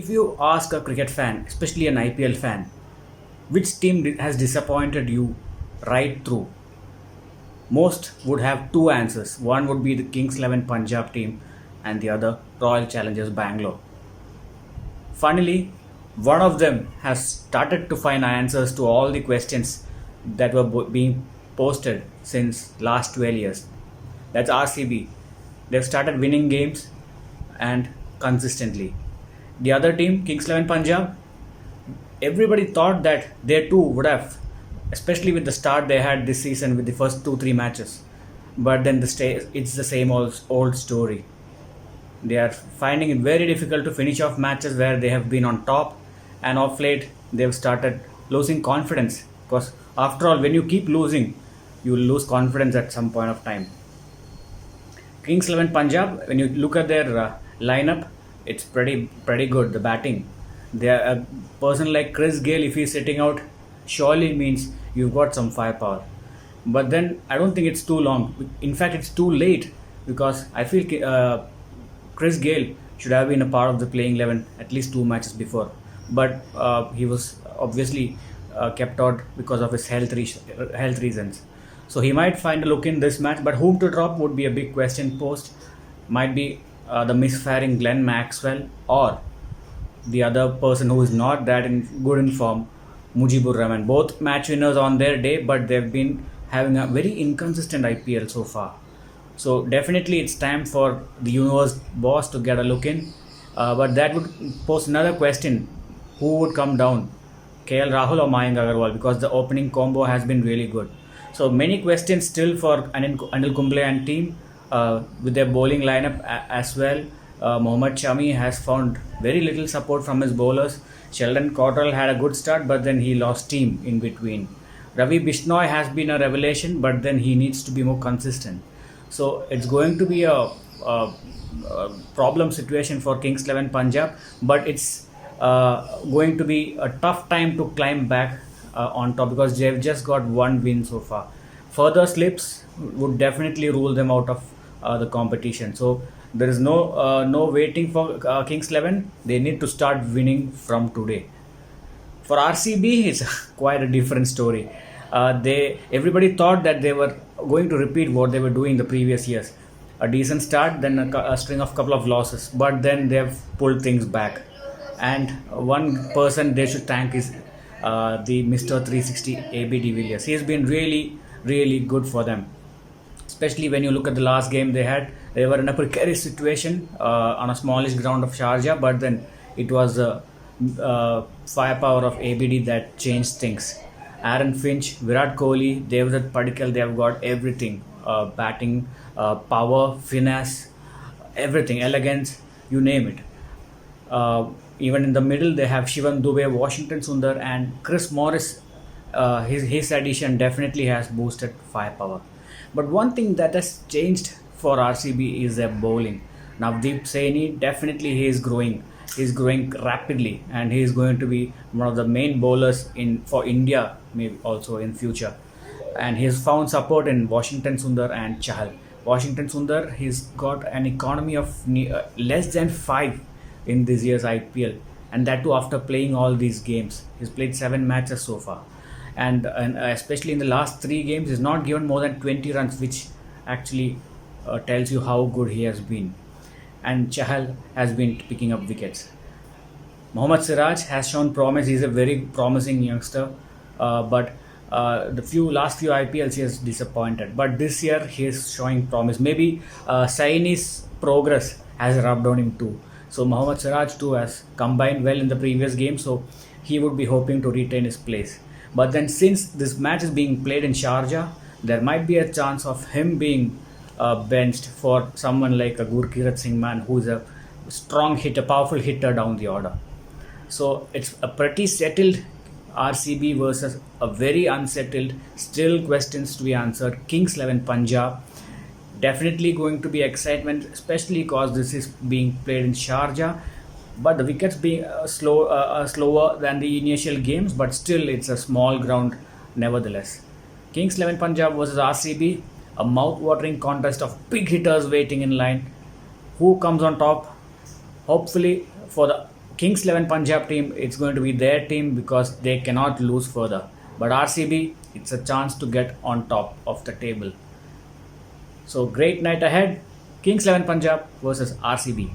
If you ask a cricket fan, especially an IPL fan, which team has disappointed you right through, most would have two answers. One would be the Kings XI Punjab team, and the other Royal Challengers Bangalore. Funnily, one of them has started to find answers to all the questions that were being posted since last 12 years. That's RCB. They've started winning games and consistently. The other team, Kings XI Punjab, everybody thought that they too would have, especially with the start they had this season with the first 2-3 matches. But then it's the same old story. They are finding it very difficult to finish off matches where they have been on top, and of late they've started losing confidence, because after all, when you keep losing, you will lose confidence at some point of time. Kings XI Punjab, when you look at their lineup, it's pretty good. The batting, a person like Chris Gayle, if he's sitting out, surely means you've got some firepower. But then I don't think it's too long. In fact, it's too late, because I feel Chris Gayle should have been a part of the playing 11 at least 2 matches before. But he was obviously kept out because of his health reasons. So he might find a look in this match, but whom to drop would be a big question post. Might be the misfiring Glenn Maxwell, or the other person who is not that good in form, Mujibur Rahman. Both match winners on their day, but they've been having a very inconsistent IPL so far. So definitely it's time for the universe boss to get a look in. But that would pose another question: who would come down, KL Rahul or Mayank Agarwal? Because the opening combo has been really good. So many questions still for Anil Kumble and team with their bowling lineup as well. Mohammad Shami has found very little support from his bowlers. Sheldon Cottrell had a good start, but then he lost steam in between. Ravi Bishnoi has been a revelation, but then he needs to be more consistent. So it's going to be a problem situation for Kings XI Punjab, but it's going to be a tough time to climb back on top, because they've just got one win so far. Further slips would definitely rule them out of the competition. So there is no waiting for Kings XI. They need to start winning from today. For RCB, it's quite a different story. Everybody thought that they were going to repeat what they were doing the previous years. A decent start, then a string of couple of losses, but then they've pulled things back. And one person they should thank is the Mr. 360 AB de Villiers. He has been really good for them. Especially when you look at the last game they were in a precarious situation on a smallish ground of Sharjah, but then it was firepower of ABD that changed things. Aaron Finch, Virat Kohli, Devdutt Padikkal, they have got everything. Batting, power, finesse, everything, elegance, you name it. Even in the middle, they have Shivam Dube, Washington Sundar, and Chris Morris. His addition definitely has boosted firepower. But one thing that has changed for RCB is their bowling. Navdeep Saini, definitely he is growing. He's growing rapidly, and he is going to be one of the main bowlers for India, maybe also in future. And he has found support in Washington Sundar and Chahal. Washington Sundar, he's got an economy of less than 5 in this year's IPL, and that too after playing all these games. He's played 7 matches so far, and especially in the last 3 games, he's not given more than 20 runs, which actually tells you how good he has been. And Chahal has been picking up wickets. Mohammad Siraj has shown promise. He's a very promising youngster, but the last few IPLs he has disappointed. But this year he is showing promise. Maybe Saini's progress has rubbed on him too. So Mohammad Siraj too has combined well in the previous game, so he would be hoping to retain his place. But then since this match is being played in Sharjah, there might be a chance of him being benched for someone like a Gurkirat Singh Man, who is a strong hitter, powerful hitter down the order. So it's a pretty settled RCB versus a very unsettled, still questions to be answered, Kings XI Punjab. Definitely going to be excitement, especially because this is being played in Sharjah, but the wickets being slower than the initial games, but still it's a small ground nevertheless. Kings XI Punjab versus RCB, a mouth-watering contest of big hitters waiting in line. Who comes on top? Hopefully for the Kings XI Punjab team, it's going to be their team because they cannot lose further. But RCB, it's a chance to get on top of the table. So great night ahead. Kings XI Punjab versus RCB.